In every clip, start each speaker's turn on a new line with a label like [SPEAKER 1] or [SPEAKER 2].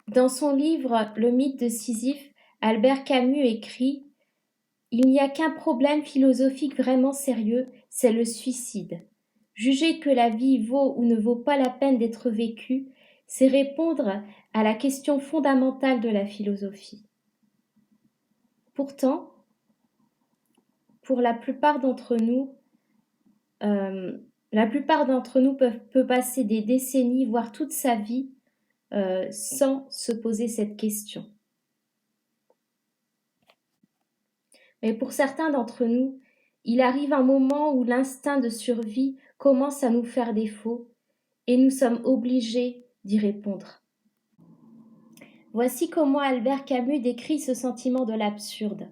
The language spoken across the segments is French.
[SPEAKER 1] Dans son livre Le mythe de Sisyphe, Albert Camus écrit « Il n'y a qu'un problème philosophique vraiment sérieux, c'est le suicide. Juger que la vie vaut ou ne vaut pas la peine d'être vécue, c'est répondre à la question fondamentale de la philosophie. » Pourtant, pour la plupart d'entre nous, peut passer des décennies, voire toute sa vie, sans se poser cette question. Mais pour certains d'entre nous, il arrive un moment où l'instinct de survie commence à nous faire défaut et nous sommes obligés d'y répondre. Voici comment Albert Camus décrit ce sentiment de l'absurde.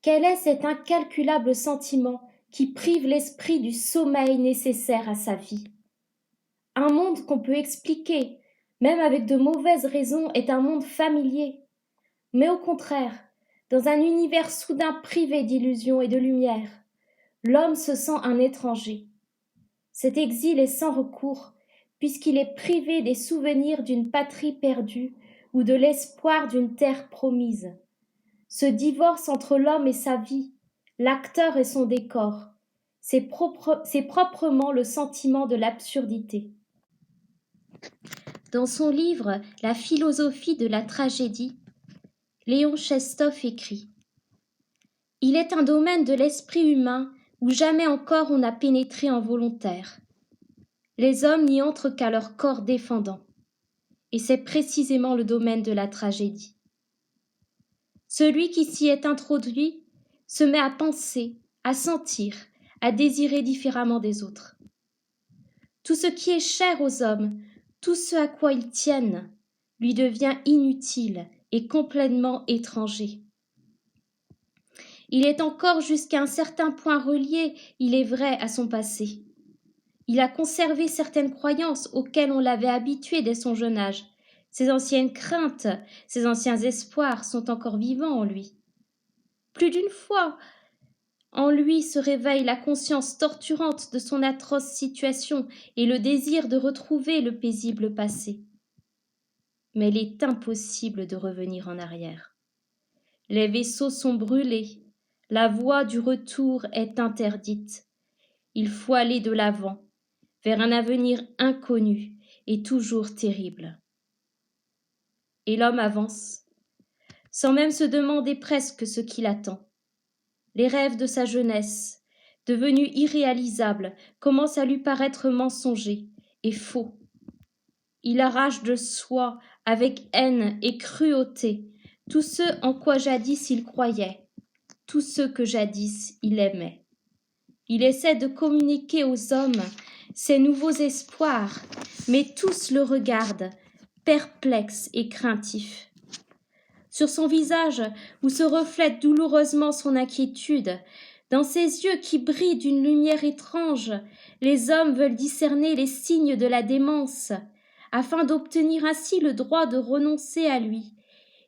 [SPEAKER 1] Quel est cet incalculable sentiment qui prive l'esprit du sommeil nécessaire à sa vie? Un monde qu'on peut expliquer, même avec de mauvaises raisons, est un monde familier. Mais au contraire, dans un univers soudain privé d'illusions et de lumière, l'homme se sent un étranger. Cet exil est sans recours, puisqu'il est privé des souvenirs d'une patrie perdue ou de l'espoir d'une terre promise. Ce divorce entre l'homme et sa vie, l'acteur et son décor, c'est proprement le sentiment de l'absurdité. Dans son livre La philosophie de la tragédie, Léon Chestov écrit « Il est un domaine de l'esprit humain où jamais encore on n'a pénétré en volontaire. Les hommes n'y entrent qu'à leur corps défendant. Et c'est précisément le domaine de la tragédie. Celui qui s'y est introduit se met à penser, à sentir, à désirer différemment des autres. Tout ce qui est cher aux hommes, tout ce à quoi ils tiennent, lui devient inutile et complètement étranger. Il est encore jusqu'à un certain point relié, il est vrai, à son passé. Il a conservé certaines croyances auxquelles on l'avait habitué dès son jeune âge. Ses anciennes craintes, ses anciens espoirs sont encore vivants en lui. Plus d'une fois, en lui se réveille la conscience torturante de son atroce situation et le désir de retrouver le paisible passé. Mais il est impossible de revenir en arrière. Les vaisseaux sont brûlés, la voie du retour est interdite. Il faut aller de l'avant, vers un avenir inconnu et toujours terrible. Et l'homme avance, sans même se demander presque ce qui l'attend. Les rêves de sa jeunesse, devenus irréalisables, commencent à lui paraître mensongers et faux. Il arrache de soi, avec haine et cruauté, tout ce en quoi jadis il croyait, tout ce que jadis il aimait. Il essaie de communiquer aux hommes ses nouveaux espoirs, mais tous le regardent, perplexes et craintifs. Sur son visage, où se reflète douloureusement son inquiétude, dans ses yeux qui brillent d'une lumière étrange, les hommes veulent discerner les signes de la démence, afin d'obtenir ainsi le droit de renoncer à lui.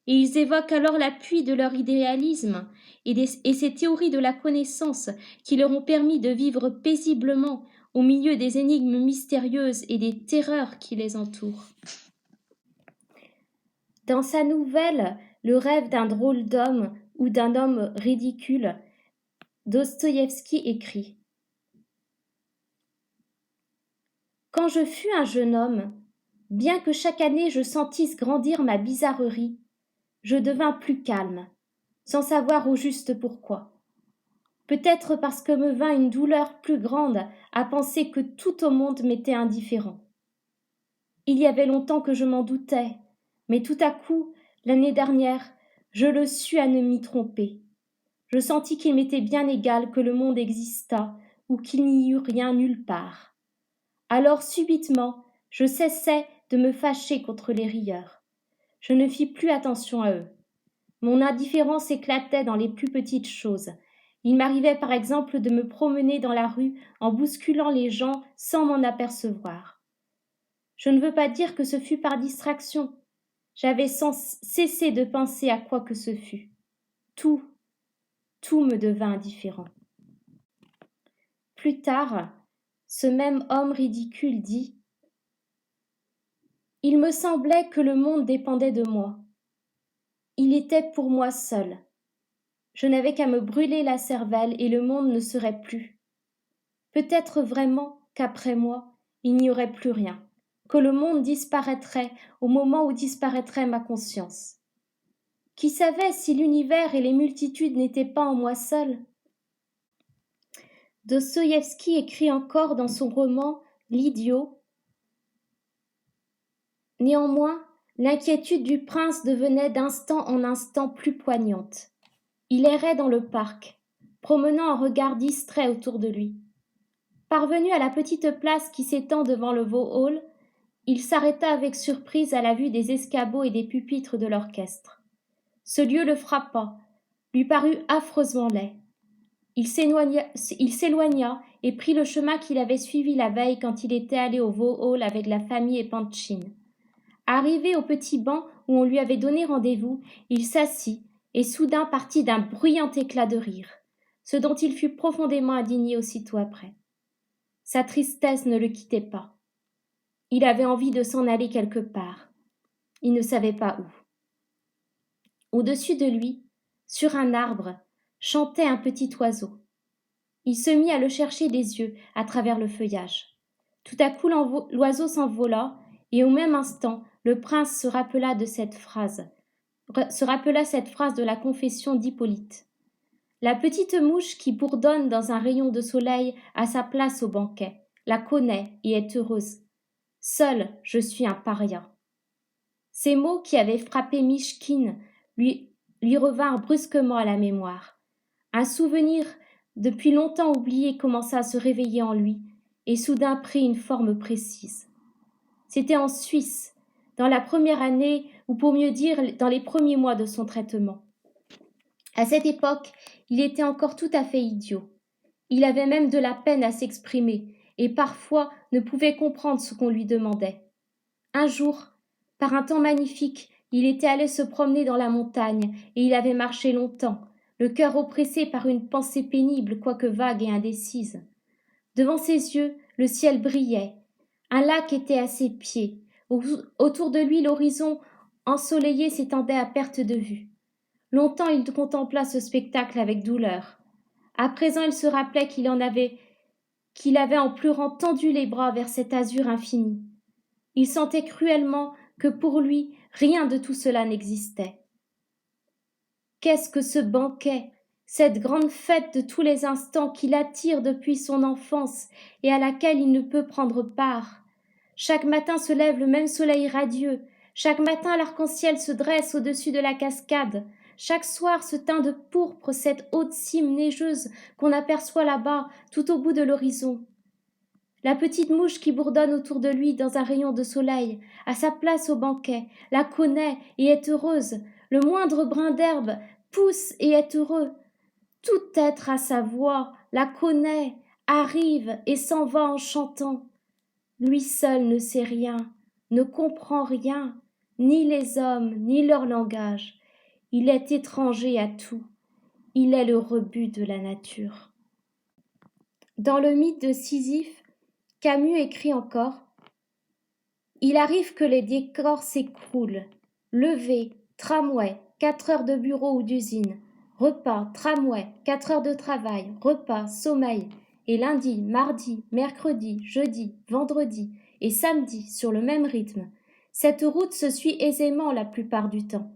[SPEAKER 1] Et ils évoquent alors l'appui de leur idéalisme et ces théories de la connaissance qui leur ont permis de vivre paisiblement au milieu des énigmes mystérieuses et des terreurs qui les entourent. Dans sa nouvelle Le rêve d'un drôle d'homme ou d'un homme ridicule, Dostoïevski écrit « Quand je fus un jeune homme, bien que chaque année je sentisse grandir ma bizarrerie, je devins plus calme, sans savoir au juste pourquoi. Peut-être parce que me vint une douleur plus grande à penser que tout au monde m'était indifférent. Il y avait longtemps que je m'en doutais, mais tout à coup, l'année dernière, je le sus à ne m'y tromper. Je sentis qu'il m'était bien égal que le monde existât ou qu'il n'y eût rien nulle part. Alors subitement, je cessai de me fâcher contre les rieurs. Je ne fis plus attention à eux. Mon indifférence éclatait dans les plus petites choses. Il m'arrivait par exemple de me promener dans la rue en bousculant les gens sans m'en apercevoir. Je ne veux pas dire que ce fut par distraction. J'avais cessé de penser à quoi que ce fût. Tout me devint indifférent. Plus tard, ce même homme ridicule dit Il me semblait que le monde dépendait de moi. Il était pour moi seul. Je n'avais qu'à me brûler la cervelle et le monde ne serait plus. Peut-être vraiment qu'après moi, il n'y aurait plus rien, que le monde disparaîtrait au moment où disparaîtrait ma conscience. Qui savait si l'univers et les multitudes n'étaient pas en moi seul? Dostoïevski écrit encore dans son roman L'idiot. Néanmoins, l'inquiétude du prince devenait d'instant en instant plus poignante. Il errait dans le parc, promenant un regard distrait autour de lui. Parvenu à la petite place qui s'étend devant le Vauhall, il s'arrêta avec surprise à la vue des escabeaux et des pupitres de l'orchestre. Ce lieu le frappa, lui parut affreusement laid. Il s'éloigna et prit le chemin qu'il avait suivi la veille quand il était allé au Vauhall avec la famille et Pantchine. Arrivé au petit banc où on lui avait donné rendez-vous, il s'assit et soudain partit d'un bruyant éclat de rire, ce dont il fut profondément indigné aussitôt après. Sa tristesse ne le quittait pas. Il avait envie de s'en aller quelque part. Il ne savait pas où. Au-dessus de lui, sur un arbre, chantait un petit oiseau. Il se mit à le chercher des yeux à travers le feuillage. Tout à coup, l'oiseau s'envola, et au même instant, le prince se rappela cette phrase de la confession d'Hippolyte. La petite mouche qui bourdonne dans un rayon de soleil a sa place au banquet, la connaît et est heureuse. Seul, je suis un paria. Ces mots qui avaient frappé Michkine lui revinrent brusquement à la mémoire. Un souvenir depuis longtemps oublié commença à se réveiller en lui et soudain prit une forme précise. C'était en Suisse, dans la première année, ou pour mieux dire, dans les premiers mois de son traitement. À cette époque, il était encore tout à fait idiot. Il avait même de la peine à s'exprimer et parfois ne pouvait comprendre ce qu'on lui demandait. Un jour, par un temps magnifique, il était allé se promener dans la montagne et il avait marché longtemps, le cœur oppressé par une pensée pénible quoique vague et indécise. Devant ses yeux, le ciel brillait. Un lac était à ses pieds. Autour de lui, l'horizon ensoleillé s'étendait à perte de vue. Longtemps il contempla ce spectacle avec douleur. À présent il se rappelait qu'il avait en pleurant tendu les bras vers cet azur infini. Il sentait cruellement que pour lui rien de tout cela n'existait. Qu'est-ce que ce banquet, cette grande fête de tous les instants qui l'attire depuis son enfance et à laquelle il ne peut prendre part? Chaque matin se lève le même soleil radieux, chaque matin l'arc-en-ciel se dresse au-dessus de la cascade, chaque soir se teint de pourpre cette haute cime neigeuse qu'on aperçoit là-bas, tout au bout de l'horizon. La petite mouche qui bourdonne autour de lui dans un rayon de soleil, a sa place au banquet, la connaît et est heureuse. Le moindre brin d'herbe pousse et est heureux. Tout être a sa voix, la connaît, arrive et s'en va en chantant. Lui seul ne sait rien, ne comprend rien, ni les hommes, ni leur langage. Il est étranger à tout. Il est le rebut de la nature. Dans le mythe de Sisyphe, Camus écrit encore: il arrive que les décors s'écroulent. Lever, tramway, 4 heures de bureau ou d'usine. Repas, tramway, 4 heures de travail, repas, sommeil. Et lundi, mardi, mercredi, jeudi, vendredi et samedi sur le même rythme. Cette route se suit aisément la plupart du temps.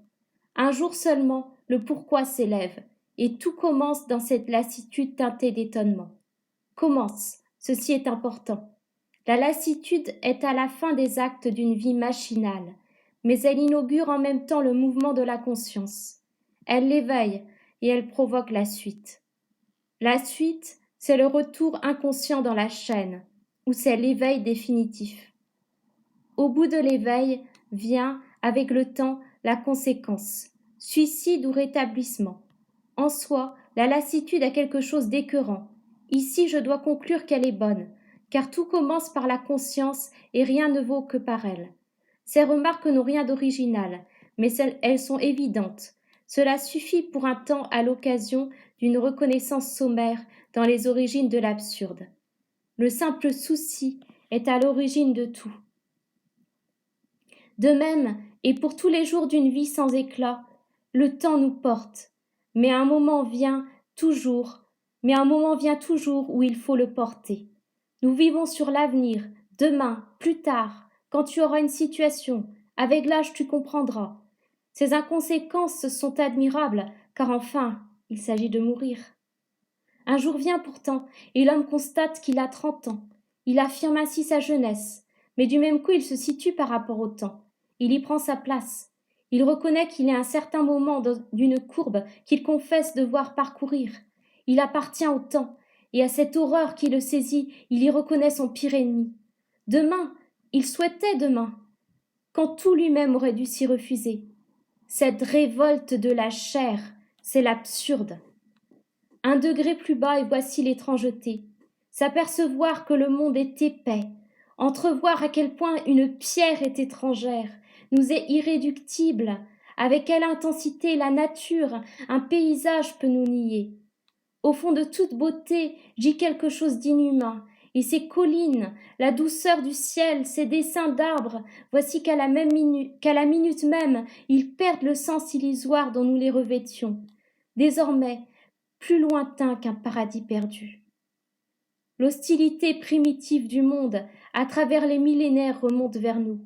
[SPEAKER 1] Un jour seulement, le pourquoi s'élève, et tout commence dans cette lassitude teintée d'étonnement. Commence, ceci est important. La lassitude est à la fin des actes d'une vie machinale, mais elle inaugure en même temps le mouvement de la conscience. Elle l'éveille et elle provoque la suite. La suite, c'est le retour inconscient dans la chaîne, ou c'est l'éveil définitif. Au bout de l'éveil vient, avec le temps, la conséquence, suicide ou rétablissement. En soi, la lassitude a quelque chose d'écœurant. Ici, je dois conclure qu'elle est bonne, car tout commence par la conscience et rien ne vaut que par elle. Ces remarques n'ont rien d'original, mais elles sont évidentes. Cela suffit pour un temps à l'occasion d'une reconnaissance sommaire dans les origines de l'absurde. Le simple souci est à l'origine de tout. De même, et pour tous les jours d'une vie sans éclat, le temps nous porte, mais un moment vient toujours, où il faut le porter. Nous vivons sur l'avenir, demain, plus tard, quand tu auras une situation, avec l'âge tu comprendras. Ces inconséquences sont admirables, car enfin, il s'agit de mourir. Un jour vient pourtant, et l'homme constate qu'il a 30 ans. Il affirme ainsi sa jeunesse, mais du même coup il se situe par rapport au temps. Il y prend sa place. Il reconnaît qu'il est à un certain moment d'une courbe qu'il confesse devoir parcourir. Il appartient au temps, et à cette horreur qui le saisit, il y reconnaît son pire ennemi. Demain, il souhaitait demain, quand tout lui-même aurait dû s'y refuser. Cette révolte de la chair, c'est l'absurde. Un degré plus bas et voici l'étrangeté. S'apercevoir que le monde est épais, entrevoir à quel point une pierre est étrangère, nous est irréductible, avec quelle intensité la nature, un paysage peut nous nier. Au fond de toute beauté gît quelque chose d'inhumain, et ces collines, la douceur du ciel, ces dessins d'arbres, voici qu'à la minute même, ils perdent le sens illusoire dont nous les revêtions. Désormais, plus lointain qu'un paradis perdu. L'hostilité primitive du monde, à travers les millénaires, remonte vers nous.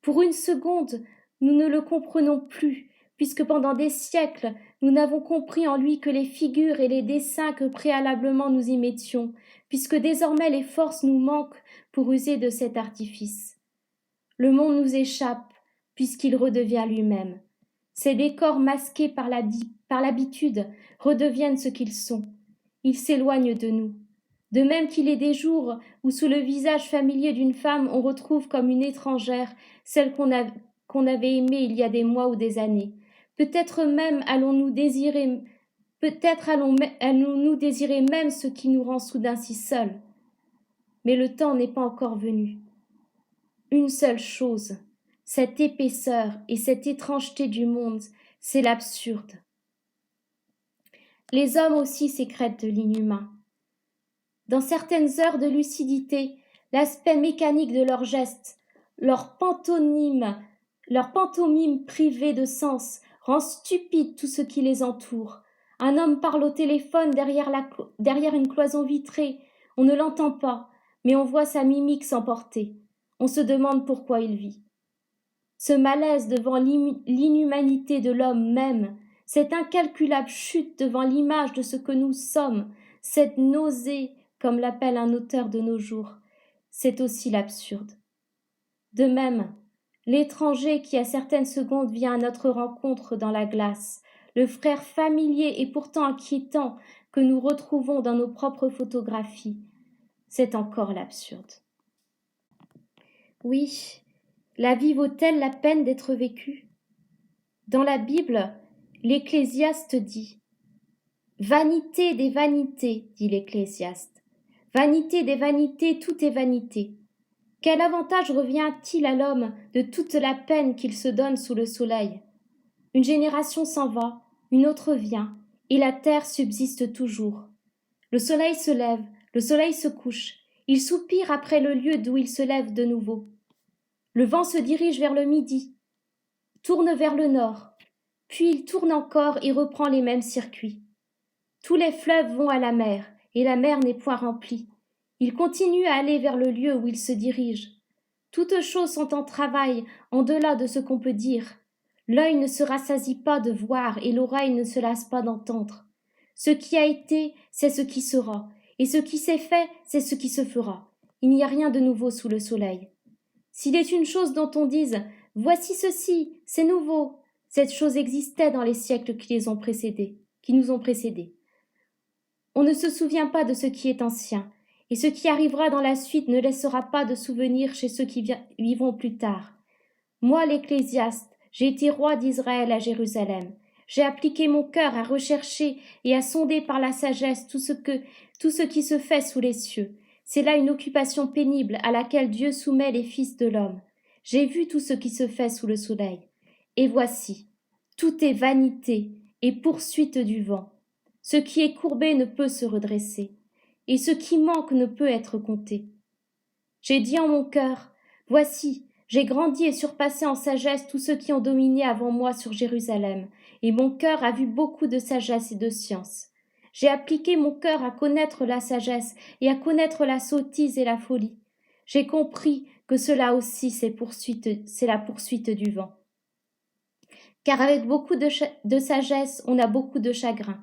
[SPEAKER 1] Pour une seconde, nous ne le comprenons plus, puisque pendant des siècles, nous n'avons compris en lui que les figures et les dessins que préalablement nous y mettions, puisque désormais les forces nous manquent pour user de cet artifice. Le monde nous échappe, puisqu'il redevient lui-même. Ces décors masqués par l'habitude redeviennent ce qu'ils sont. Ils s'éloignent de nous. De même qu'il est des jours où sous le visage familier d'une femme on retrouve comme une étrangère celle qu'on avait aimée il y a des mois ou des années. Peut-être même allons-nous désirer même ce qui nous rend soudain si seuls. Mais le temps n'est pas encore venu. Une seule chose, cette épaisseur et cette étrangeté du monde, c'est l'absurde. Les hommes aussi sécrètent de l'inhumain. Dans certaines heures de lucidité, l'aspect mécanique de leurs gestes, leur pantomime privée de sens, rend stupide tout ce qui les entoure. Un homme parle au téléphone derrière une cloison vitrée. On ne l'entend pas, mais on voit sa mimique s'emporter. On se demande pourquoi il vit. Ce malaise devant l'inhumanité de l'homme même, cette incalculable chute devant l'image de ce que nous sommes, cette nausée, comme l'appelle un auteur de nos jours, c'est aussi l'absurde. De même, l'étranger qui à certaines secondes vient à notre rencontre dans la glace, le frère familier et pourtant inquiétant que nous retrouvons dans nos propres photographies, c'est encore l'absurde. Oui, la vie vaut-elle la peine d'être vécue? Dans la Bible, l'Ecclésiaste dit « Vanité des vanités, dit l'Ecclésiaste. Vanité des vanités, tout est vanité. Quel avantage revient-il à l'homme de toute la peine qu'il se donne sous le soleil? Une génération s'en va, une autre vient, et la terre subsiste toujours. Le soleil se lève, le soleil se couche, il soupire après le lieu d'où il se lève de nouveau. Le vent se dirige vers le midi, tourne vers le nord, puis il tourne encore et reprend les mêmes circuits. Tous les fleuves vont à la mer, et la mer n'est point remplie. Il continue à aller vers le lieu où il se dirige. Toutes choses sont en travail, en delà de ce qu'on peut dire. L'œil ne se rassasie pas de voir, et l'oreille ne se lasse pas d'entendre. Ce qui a été, c'est ce qui sera, et ce qui s'est fait, c'est ce qui se fera. Il n'y a rien de nouveau sous le soleil. S'il est une chose dont on dise « Voici ceci, c'est nouveau », cette chose existait dans les siècles qui nous ont précédés. On ne se souvient pas de ce qui est ancien, et ce qui arrivera dans la suite ne laissera pas de souvenir chez ceux qui vivront plus tard. Moi, l'Ecclésiaste, j'ai été roi d'Israël à Jérusalem. J'ai appliqué mon cœur à rechercher et à sonder par la sagesse tout ce qui se fait sous les cieux. C'est là une occupation pénible à laquelle Dieu soumet les fils de l'homme. J'ai vu tout ce qui se fait sous le soleil. Et voici, tout est vanité et poursuite du vent. Ce qui est courbé ne peut se redresser, et ce qui manque ne peut être compté. J'ai dit en mon cœur, voici, J'ai grandi et surpassé en sagesse tous ceux qui ont dominé avant moi sur Jérusalem, et mon cœur a vu beaucoup de sagesse et de science. J'ai appliqué mon cœur à connaître la sagesse et à connaître la sottise et la folie. J'ai compris que cela aussi c'est la poursuite du vent. Car avec beaucoup de sagesse, on a beaucoup de chagrin,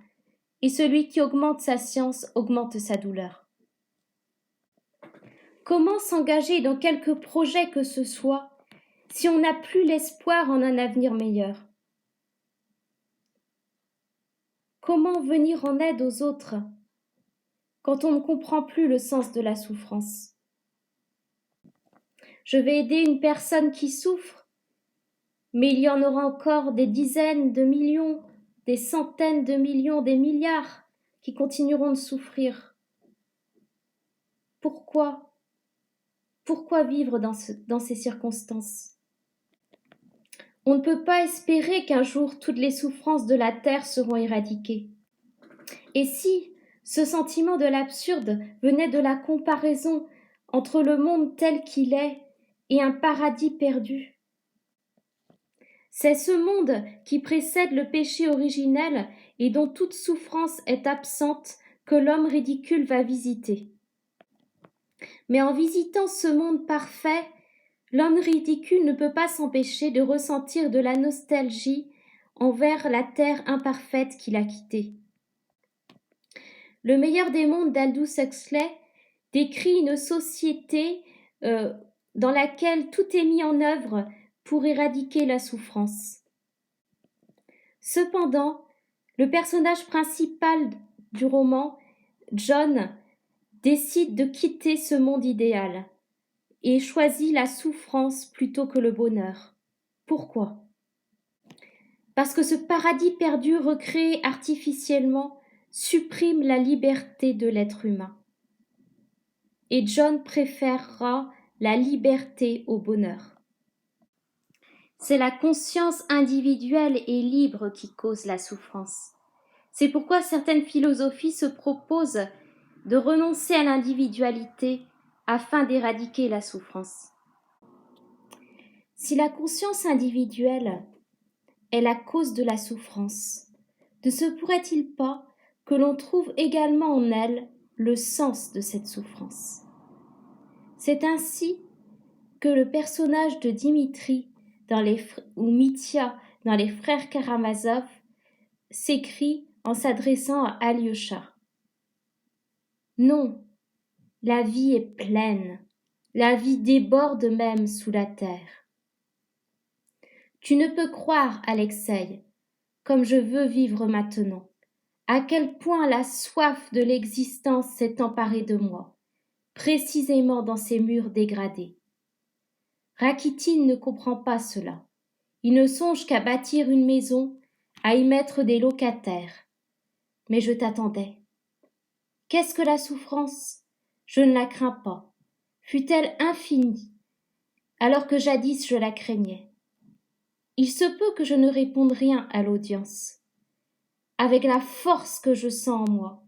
[SPEAKER 1] et celui qui augmente sa science augmente sa douleur. Comment s'engager dans quelque projet que ce soit si on n'a plus l'espoir en un avenir meilleur? Comment venir en aide aux autres quand on ne comprend plus le sens de la souffrance? Je vais aider une personne qui souffre, mais il y en aura encore des dizaines de millions, des centaines de millions, des milliards qui continueront de souffrir. Pourquoi? Pourquoi vivre dans ces circonstances? On ne peut pas espérer qu'un jour toutes les souffrances de la terre seront éradiquées. Et si ce sentiment de l'absurde venait de la comparaison entre le monde tel qu'il est et un paradis perdu? C'est ce monde qui précède le péché originel et dont toute souffrance est absente que l'homme ridicule va visiter. Mais en visitant ce monde parfait, l'homme ridicule ne peut pas s'empêcher de ressentir de la nostalgie envers la terre imparfaite qu'il a quittée. Le meilleur des mondes d'Aldous Huxley décrit une société dans laquelle tout est mis en œuvre pour éradiquer la souffrance. Cependant, le personnage principal du roman, John, décide de quitter ce monde idéal et choisit la souffrance plutôt que le bonheur. Pourquoi? Parce que ce paradis perdu recréé artificiellement supprime la liberté de l'être humain. Et John préférera la liberté au bonheur. C'est la conscience individuelle et libre qui cause la souffrance. C'est pourquoi certaines philosophies se proposent de renoncer à l'individualité afin d'éradiquer la souffrance. Si la conscience individuelle est la cause de la souffrance, ne se pourrait-il pas que l'on trouve également en elle le sens de cette souffrance? C'est ainsi que le personnage de Dimitri ou Mitya dans les Frères Karamazov s'écrit en s'adressant à Alyosha. Non, la vie est pleine, la vie déborde même sous la terre. Tu ne peux croire, Alexeï, comme je veux vivre maintenant, à quel point la soif de l'existence s'est emparée de moi, précisément dans ces murs dégradés. Rakitine ne comprend pas cela. Il ne songe qu'à bâtir une maison, à y mettre des locataires. Mais je t'attendais. Qu'est-ce que la souffrance? Je ne la crains pas. Fût-elle infinie, alors que jadis je la craignais. Il se peut que je ne réponde rien à l'audience. Avec la force que je sens en moi,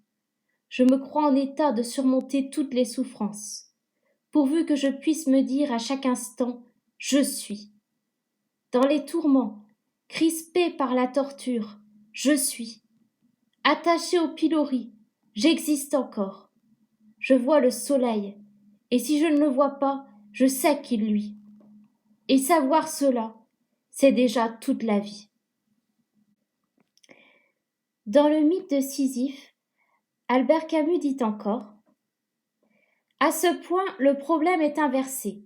[SPEAKER 1] je me crois en état de surmonter toutes les souffrances, pourvu que je puisse me dire à chaque instant « je suis ». Dans les tourments, crispé par la torture, je suis. Attaché au pilori, j'existe encore. Je vois le soleil, et si je ne le vois pas, je sais qu'il luit. Et savoir cela, c'est déjà toute la vie. Dans le mythe de Sisyphe, Albert Camus dit encore « À ce point, le problème est inversé.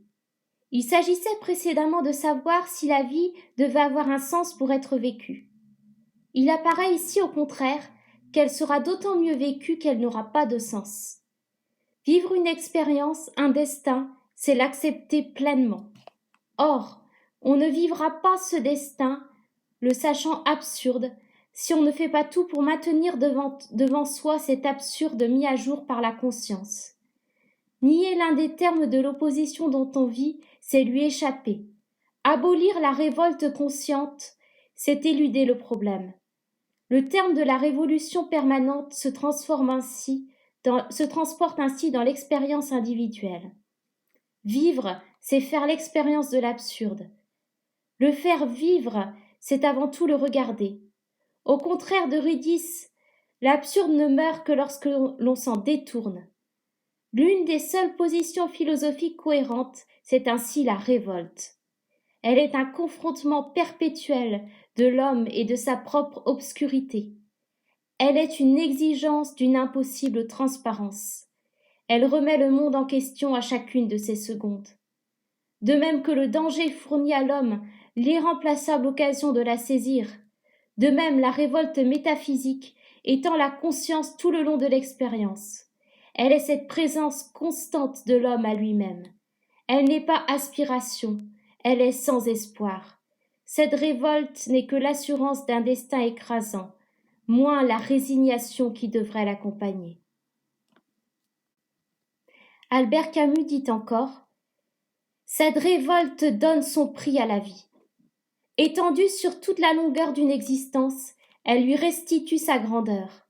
[SPEAKER 1] Il s'agissait précédemment de savoir si la vie devait avoir un sens pour être vécue. Il apparaît ici au contraire qu'elle sera d'autant mieux vécue qu'elle n'aura pas de sens. Vivre une expérience, un destin, c'est l'accepter pleinement. Or, on ne vivra pas ce destin, le sachant absurde, si on ne fait pas tout pour maintenir devant soi cet absurde mis à jour par la conscience. Nier l'un des termes de l'opposition dont on vit, c'est lui échapper. Abolir la révolte consciente, c'est éluder le problème. Le terme de la révolution permanente se transporte ainsi dans l'expérience individuelle. Vivre, c'est faire l'expérience de l'absurde. Le faire vivre, c'est avant tout le regarder. Au contraire d'Eurydice, l'absurde ne meurt que lorsque l'on s'en détourne. L'une des seules positions philosophiques cohérentes, c'est ainsi la révolte. Elle est un confrontement perpétuel de l'homme et de sa propre obscurité. Elle est une exigence d'une impossible transparence. Elle remet le monde en question à chacune de ses secondes. De même que le danger fournit à l'homme l'irremplaçable occasion de la saisir, de même la révolte métaphysique étend la conscience tout le long de l'expérience. Elle est cette présence constante de l'homme à lui-même. Elle n'est pas aspiration, elle est sans espoir. Cette révolte n'est que l'assurance d'un destin écrasant, moins la résignation qui devrait l'accompagner. Albert Camus dit encore « Cette révolte donne son prix à la vie. Étendue sur toute la longueur d'une existence, elle lui restitue sa grandeur.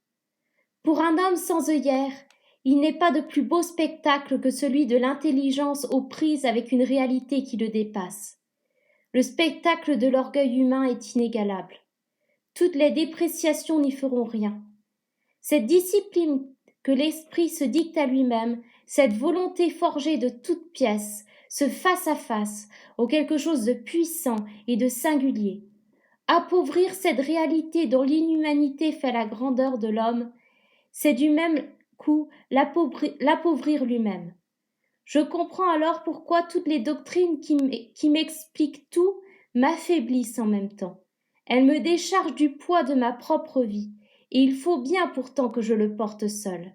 [SPEAKER 1] Pour un homme sans œillères, il n'est pas de plus beau spectacle que celui de l'intelligence aux prises avec une réalité qui le dépasse. Le spectacle de l'orgueil humain est inégalable. Toutes les dépréciations n'y feront rien. Cette discipline que l'esprit se dicte à lui-même, cette volonté forgée de toutes pièces, ce face-à-face au quelque chose de puissant et de singulier. Appauvrir cette réalité dont l'inhumanité fait la grandeur de l'homme, c'est du même coup l'appauvrir lui-même. Je comprends alors pourquoi toutes les doctrines qui m'expliquent tout m'affaiblissent en même temps. Elles me déchargent du poids de ma propre vie, et il faut bien pourtant que je le porte seul.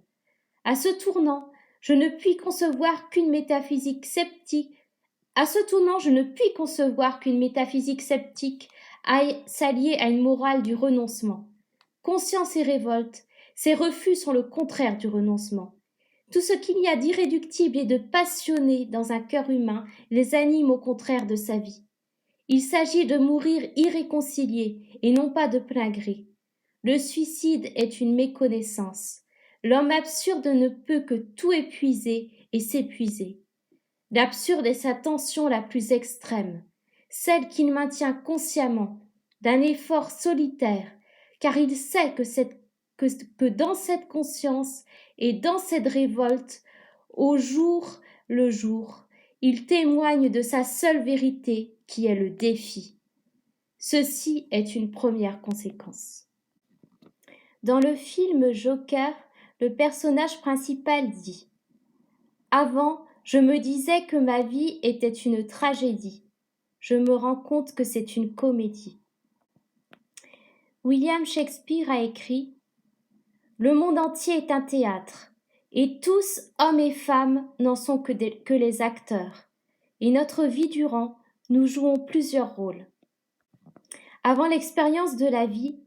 [SPEAKER 1] À ce tournant, je ne puis concevoir qu'une métaphysique sceptique. Aille s'allier à une morale du renoncement. Conscience et révolte, ces refus sont le contraire du renoncement. Tout ce qu'il y a d'irréductible et de passionné dans un cœur humain les anime au contraire de sa vie. Il s'agit de mourir irréconcilié et non pas de plein gré. Le suicide est une méconnaissance. L'homme absurde ne peut que tout épuiser et s'épuiser. L'absurde est sa tension la plus extrême, celle qu'il maintient consciemment, d'un effort solitaire, car il sait que dans cette conscience et dans cette révolte, au jour le jour, il témoigne de sa seule vérité qui est le défi. Ceci est une première conséquence. Dans le film Joker, le personnage principal dit « Avant, je me disais que ma vie était une tragédie. Je me rends compte que c'est une comédie. » William Shakespeare a écrit « Le monde entier est un théâtre, et tous, hommes et femmes, n'en sont que les acteurs. Et notre vie durant, nous jouons plusieurs rôles. » Avant l'expérience de la vie,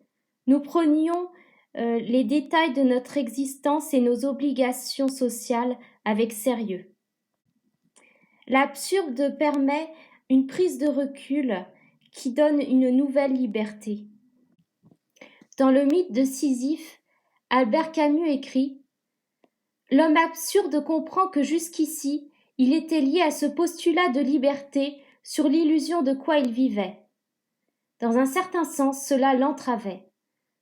[SPEAKER 1] nous prenions les détails de notre existence et nos obligations sociales avec sérieux. L'absurde permet une prise de recul qui donne une nouvelle liberté. Dans le mythe de Sisyphe, Albert Camus écrit « L'homme absurde comprend que jusqu'ici, il était lié à ce postulat de liberté sur l'illusion de quoi il vivait. Dans un certain sens, cela l'entravait.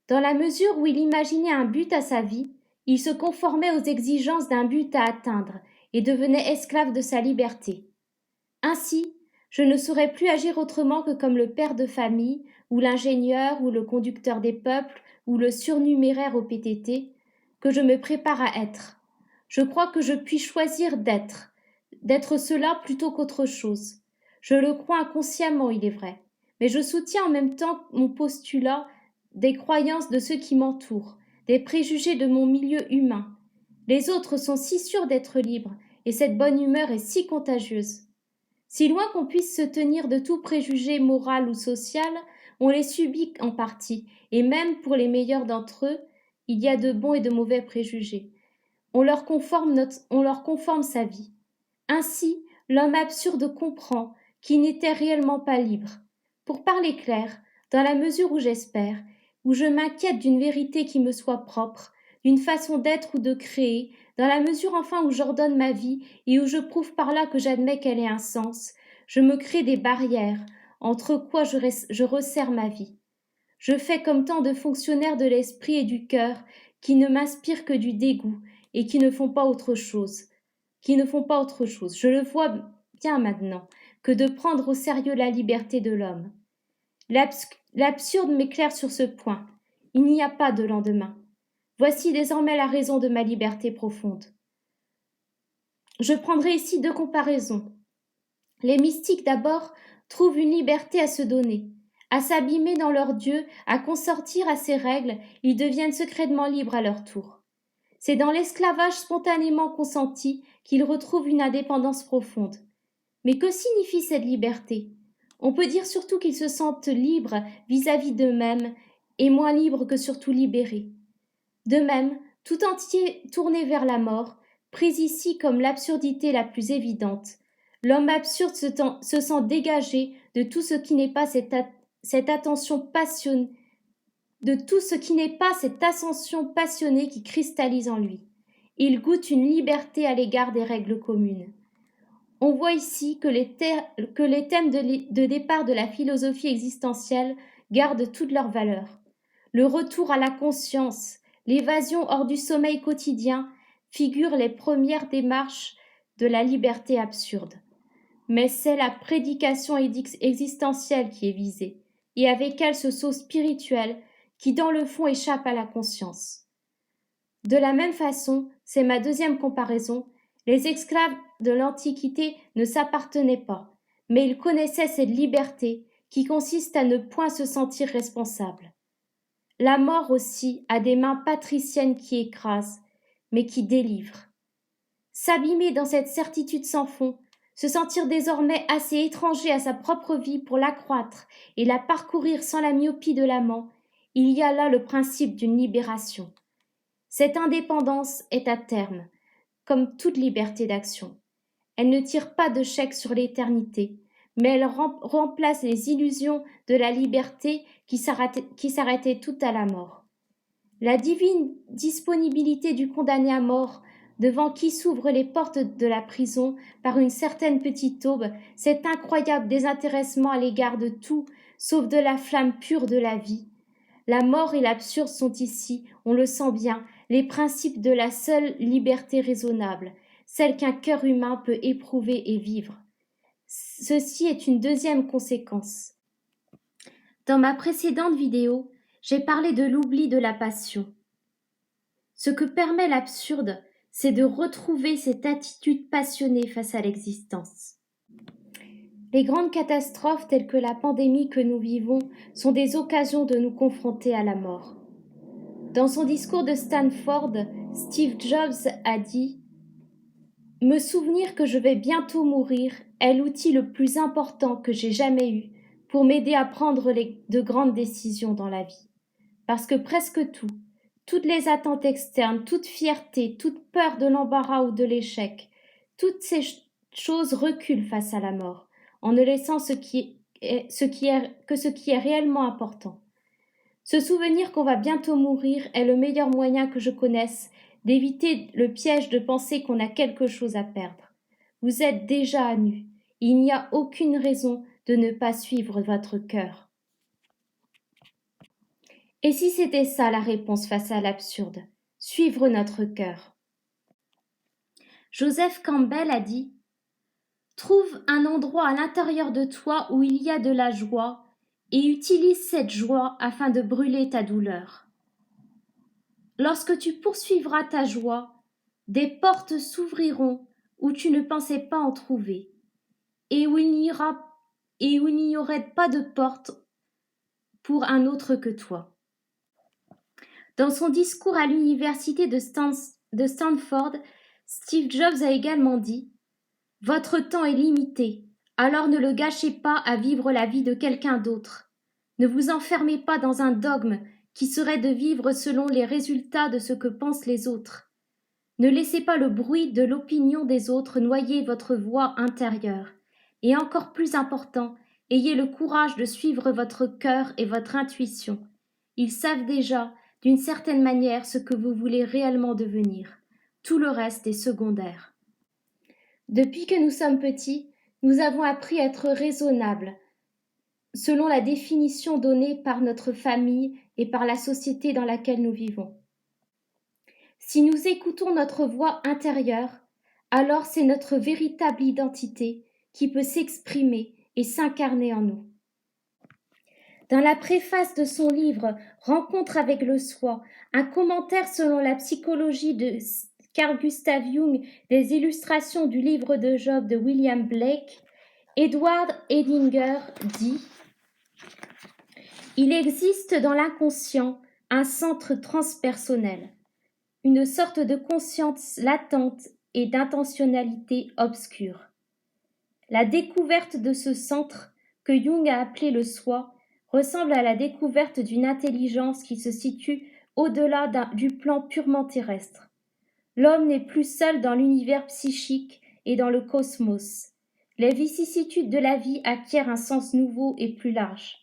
[SPEAKER 1] Dans la mesure où il imaginait un but à sa vie, il se conformait aux exigences d'un but à atteindre et devenait esclave de sa liberté. Ainsi, je ne saurais plus agir autrement que comme le père de famille, ou l'ingénieur, ou le conducteur des peuples, ou le surnuméraire au PTT, que je me prépare à être. Je crois que je puis choisir d'être cela plutôt qu'autre chose. Je le crois inconsciemment, il est vrai, mais je soutiens en même temps mon postulat des croyances de ceux qui m'entourent, des préjugés de mon milieu humain. Les autres sont si sûrs d'être libres, et cette bonne humeur est si contagieuse. Si loin qu'on puisse se tenir de tout préjugé moral ou social, on les subit en partie, et même pour les meilleurs d'entre eux, il y a de bons et de mauvais préjugés. On leur conforme sa vie. Ainsi, l'homme absurde comprend qu'il n'était réellement pas libre. Pour parler clair, dans la mesure où j'espère, où je m'inquiète d'une vérité qui me soit propre, d'une façon d'être ou de créer, Dans la mesure enfin où j'ordonne ma vie et où je prouve par là que j'admets qu'elle ait un sens, je me crée des barrières entre quoi je resserre ma vie. Je fais comme tant de fonctionnaires de l'esprit et du cœur qui ne m'inspirent que du dégoût et qui ne font pas autre chose. Je le vois bien maintenant que de prendre au sérieux la liberté de l'homme. L'absurde m'éclaire sur ce point. Il n'y a pas de lendemain. Voici désormais la raison de ma liberté profonde. Je prendrai ici 2 comparaisons. Les mystiques d'abord trouvent une liberté à se donner, à s'abîmer dans leur Dieu, à consortir à ses règles, ils deviennent secrètement libres à leur tour. C'est dans l'esclavage spontanément consenti qu'ils retrouvent une indépendance profonde. Mais que signifie cette liberté? On peut dire surtout qu'ils se sentent libres vis-à-vis d'eux-mêmes et moins libres que surtout libérés. De même, tout entier tourné vers la mort, prise ici comme l'absurdité la plus évidente, l'homme absurde se sent dégagé de tout ce qui n'est pas cette attention passionnée, de tout ce qui n'est pas cette ascension passionnée qui cristallise en lui. Il goûte une liberté à l'égard des règles communes. On voit ici que les thèmes de départ de la philosophie existentielle gardent toute leur valeur. Le retour à la conscience, l'évasion hors du sommeil quotidien figurent les premières démarches de la liberté absurde. Mais c'est la prédication existentielle qui est visée, et avec elle ce saut spirituel qui dans le fond échappe à la conscience. De la même façon, c'est ma deuxième comparaison, les esclaves de l'Antiquité ne s'appartenaient pas, mais ils connaissaient cette liberté qui consiste à ne point se sentir responsable. La mort aussi a des mains patriciennes qui écrasent, mais qui délivrent. S'abîmer dans cette certitude sans fond, se sentir désormais assez étranger à sa propre vie pour l'accroître et la parcourir sans la myopie de l'amant, il y a là le principe d'une libération. Cette indépendance est à terme, comme toute liberté d'action. Elle ne tire pas de chèque sur l'éternité, mais elle remplace les illusions de la liberté qui s'arrêtait tout à la mort. La divine disponibilité du condamné à mort, devant qui s'ouvrent les portes de la prison par une certaine petite aube, cet incroyable désintéressement à l'égard de tout, sauf de la flamme pure de la vie. La mort et l'absurde sont ici, on le sent bien, les principes de la seule liberté raisonnable, celle qu'un cœur humain peut éprouver et vivre. Ceci est une deuxième conséquence. Dans ma précédente vidéo, j'ai parlé de l'oubli de la passion. Ce que permet l'absurde, c'est de retrouver cette attitude passionnée face à l'existence. Les grandes catastrophes telles que la pandémie que nous vivons sont des occasions de nous confronter à la mort. Dans son discours de Stanford, Steve Jobs a dit « Me souvenir que je vais bientôt mourir est l'outil le plus important que j'ai jamais eu pour m'aider à prendre de grandes décisions dans la vie. Parce que presque tout, toutes les attentes externes, toute fierté, toute peur de l'embarras ou de l'échec, toutes ces choses reculent face à la mort, en ne laissant que ce qui est réellement important. Se souvenir qu'on va bientôt mourir est le meilleur moyen que je connaisse d'éviter le piège de penser qu'on a quelque chose à perdre. Vous êtes déjà à nu. Il n'y a aucune raison de ne pas suivre votre cœur. » Et si c'était ça la réponse face à l'absurde, suivre notre cœur? Joseph Campbell a dit « Trouve un endroit à l'intérieur de toi où il y a de la joie et utilise cette joie afin de brûler ta douleur. Lorsque tu poursuivras ta joie, des portes s'ouvriront où tu ne pensais pas en trouver et où il n'y aurait pas de porte pour un autre que toi. » Dans son discours à l'université de Stanford, Steve Jobs a également dit « Votre temps est limité, alors ne le gâchez pas à vivre la vie de quelqu'un d'autre. Ne vous enfermez pas dans un dogme qui serait de vivre selon les résultats de ce que pensent les autres. Ne laissez pas le bruit de l'opinion des autres noyer votre voix intérieure. Et encore plus important, ayez le courage de suivre votre cœur et votre intuition. Ils savent déjà, d'une certaine manière, ce que vous voulez réellement devenir. Tout le reste est secondaire. Depuis que nous sommes petits, nous avons appris à être raisonnables, selon la définition donnée par notre famille et par la société dans laquelle nous vivons. Si nous écoutons notre voix intérieure, alors c'est notre véritable identité qui peut s'exprimer et s'incarner en nous. Dans la préface de son livre Rencontre avec le soi, un commentaire selon la psychologie de Carl Gustav Jung des illustrations du livre de Job de William Blake, Edward Edinger dit « Il existe dans l'inconscient un centre transpersonnel, une sorte de conscience latente et d'intentionnalité obscure. La découverte de ce centre, que Jung a appelé le soi, ressemble à la découverte d'une intelligence qui se situe au-delà du plan purement terrestre. L'homme n'est plus seul dans l'univers psychique et dans le cosmos. Les vicissitudes de la vie acquièrent un sens nouveau et plus large.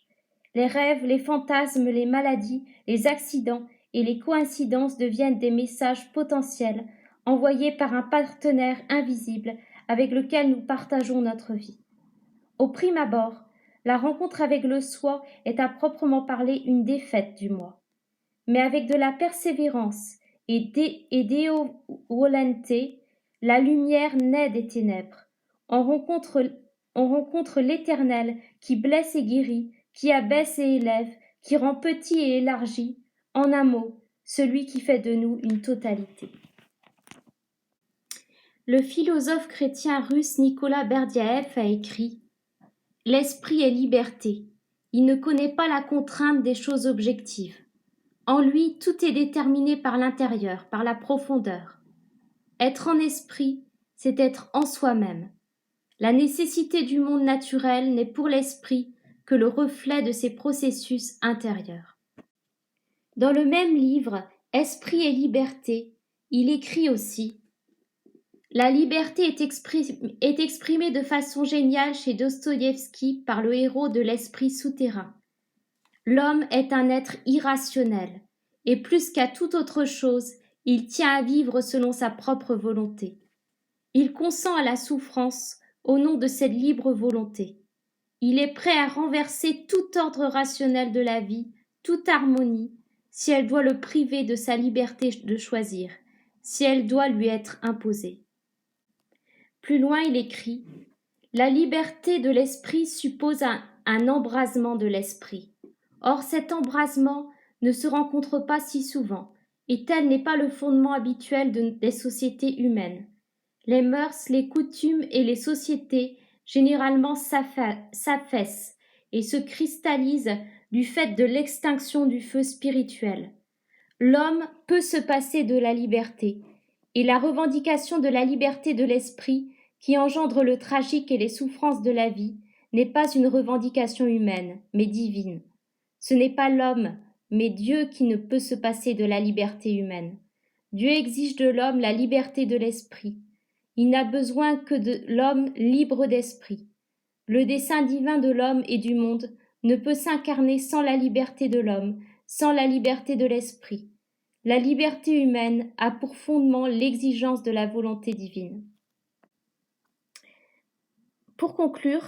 [SPEAKER 1] Les rêves, les fantasmes, les maladies, les accidents et les coïncidences deviennent des messages potentiels envoyés par un partenaire invisible avec lequel nous partageons notre vie. Au prime abord, la rencontre avec le soi est à proprement parler une défaite du moi. Mais avec de la persévérance et Deo volente, la lumière naît des ténèbres. On rencontre l'Éternel qui blesse et guérit, qui abaisse et élève, qui rend petit et élargi, en un mot, celui qui fait de nous une totalité. Le philosophe chrétien russe Nicolas Berdyaev a écrit « L'esprit est liberté. Il ne connaît pas la contrainte des choses objectives. En lui, tout est déterminé par l'intérieur, par la profondeur. Être en esprit, c'est être en soi-même. La nécessité du monde naturel n'est pour l'esprit que le reflet de ses processus intérieurs. » Dans le même livre, Esprit et liberté, il écrit aussi La liberté est exprimée de façon géniale chez Dostoïevski par le héros de l'esprit souterrain. L'homme est un être irrationnel, et plus qu'à toute autre chose, il tient à vivre selon sa propre volonté. Il consent à la souffrance au nom de cette libre volonté. Il est prêt à renverser tout ordre rationnel de la vie, toute harmonie, si elle doit le priver de sa liberté de choisir, si elle doit lui être imposée. Plus loin, il écrit « La liberté de l'esprit suppose un embrasement de l'esprit. Or cet embrasement ne se rencontre pas si souvent, et tel n'est pas le fondement habituel des sociétés humaines. Les mœurs, les coutumes et les sociétés généralement s'affaissent et se cristallisent du fait de l'extinction du feu spirituel. L'homme peut se passer de la liberté, et la revendication de la liberté de l'esprit, qui engendre le tragique et les souffrances de la vie, n'est pas une revendication humaine, mais divine. Ce n'est pas l'homme, mais Dieu qui ne peut se passer de la liberté humaine. Dieu exige de l'homme la liberté de l'esprit. Il n'a besoin que de l'homme libre d'esprit. Le dessein divin de l'homme et du monde ne peut s'incarner sans la liberté de l'homme, sans la liberté de l'esprit. La liberté humaine a pour fondement l'exigence de la volonté divine. Pour conclure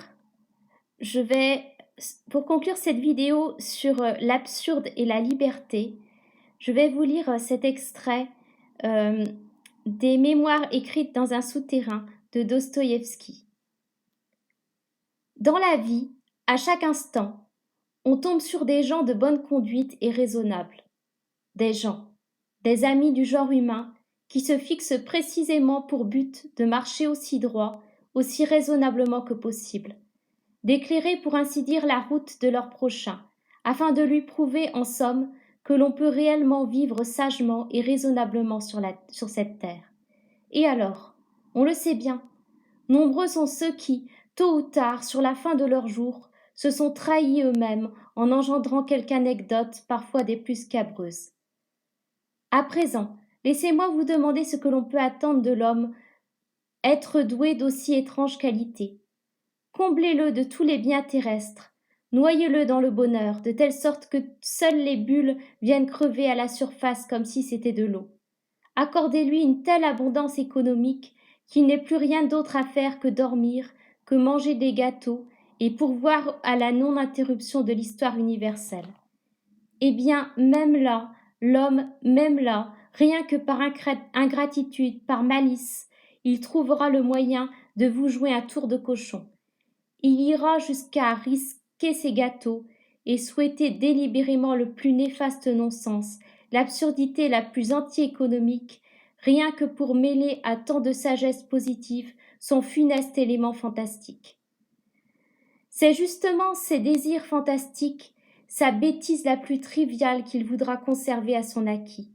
[SPEAKER 1] cette vidéo sur l'absurde et la liberté, je vais vous lire cet extrait des mémoires écrites dans un souterrain de Dostoïevski. Dans la vie, à chaque instant, on tombe sur des gens de bonne conduite et raisonnables. Des gens, des amis du genre humain qui se fixent précisément pour but de marcher aussi droit, aussi raisonnablement que possible, d'éclairer pour ainsi dire la route de leur prochain, afin de lui prouver en somme que l'on peut réellement vivre sagement et raisonnablement sur cette terre. Et alors, on le sait bien, nombreux sont ceux qui, tôt ou tard, sur la fin de leur jour, se sont trahis eux-mêmes en engendrant quelque anecdote, parfois des plus scabreuses. À présent, laissez-moi vous demander ce que l'on peut attendre de l'homme, être doué d'aussi étranges qualités. Comblez-le de tous les biens terrestres, noyez-le dans le bonheur, de telle sorte que seules les bulles viennent crever à la surface comme si c'était de l'eau. Accordez-lui une telle abondance économique qu'il n'ait plus rien d'autre à faire que dormir, que manger des gâteaux et pourvoir à la non-interruption de l'histoire universelle. Eh bien, même là, l'homme, même là, rien que par ingratitude, par malice, il trouvera le moyen de vous jouer un tour de cochon. Il ira jusqu'à risquer ses gâteaux et souhaiter délibérément le plus néfaste non-sens, l'absurdité la plus anti-économique, rien que pour mêler à tant de sagesse positive son funeste élément fantastique. C'est justement ces désirs fantastiques, sa bêtise la plus triviale qu'il voudra conserver à son acquis,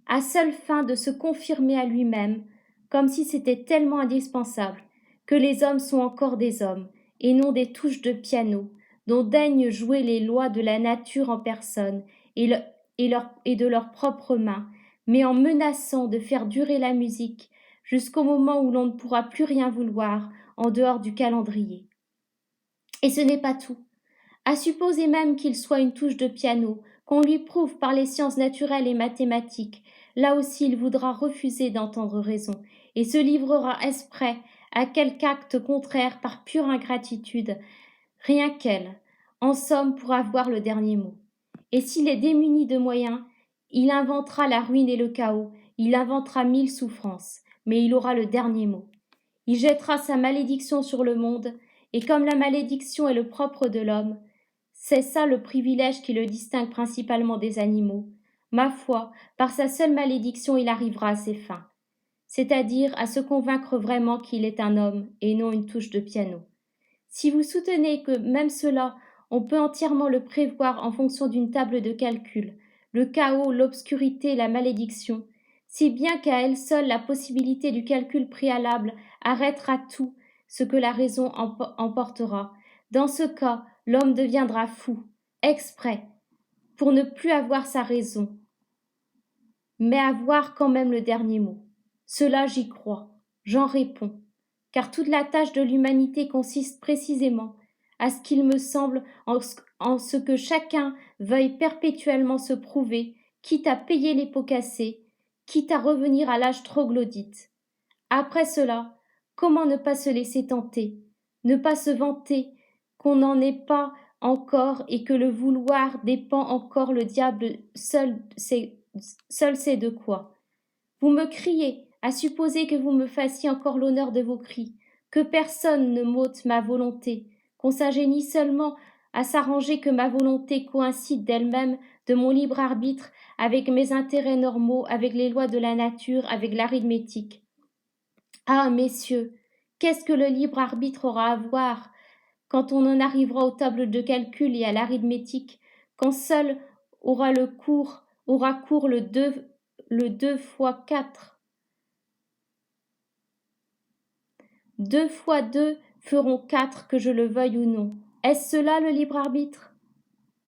[SPEAKER 1] à seule fin de se confirmer à lui-même, comme si c'était tellement indispensable, que les hommes sont encore des hommes, et non des touches de piano, dont daignent jouer les lois de la nature en personne et de leurs propres mains, mais en menaçant de faire durer la musique jusqu'au moment où l'on ne pourra plus rien vouloir en dehors du calendrier. Et ce n'est pas tout. À supposer même qu'il soit une touche de piano, qu'on lui prouve par les sciences naturelles et mathématiques, là aussi il voudra refuser d'entendre raison, et se livrera exprès à quelque acte contraire par pure ingratitude, rien qu'elle, en somme pour avoir le dernier mot. Et s'il est démuni de moyens, il inventera la ruine et le chaos, il inventera 1000 souffrances, mais il aura le dernier mot. Il jettera sa malédiction sur le monde, et comme la malédiction est le propre de l'homme, c'est ça le privilège qui le distingue principalement des animaux. Ma foi, par sa seule malédiction il arrivera à ses fins, c'est-à-dire à se convaincre vraiment qu'il est un homme et non une touche de piano. Si vous soutenez que même cela, on peut entièrement le prévoir en fonction d'une table de calcul, le chaos, l'obscurité, la malédiction, si bien qu'à elle seule la possibilité du calcul préalable arrêtera tout ce que la raison emportera, dans ce cas, l'homme deviendra fou, exprès, pour ne plus avoir sa raison, mais avoir quand même le dernier mot. Cela j'y crois, j'en réponds, car toute la tâche de l'humanité consiste précisément à ce qu'il me semble en ce que chacun veuille perpétuellement se prouver, quitte à payer les pots cassés, quitte à revenir à l'âge troglodyte. Après cela, comment ne pas se laisser tenter, ne pas se vanter qu'on n'en est pas encore et que le vouloir dépend encore le diable seul sait de quoi. Vous me criez, à supposer que vous me fassiez encore l'honneur de vos cris, que personne ne m'ôte ma volonté, qu'on s'ingénie seulement à s'arranger que ma volonté coïncide d'elle-même de mon libre arbitre avec mes intérêts normaux, avec les lois de la nature, avec l'arithmétique. Ah, messieurs, qu'est-ce que le libre arbitre aura à voir quand on en arrivera aux tables de calcul et à l'arithmétique, quand seul aura cours le 2 fois 4. 2 fois 2 feront 4, que je le veuille ou non. Est-ce cela le libre arbitre?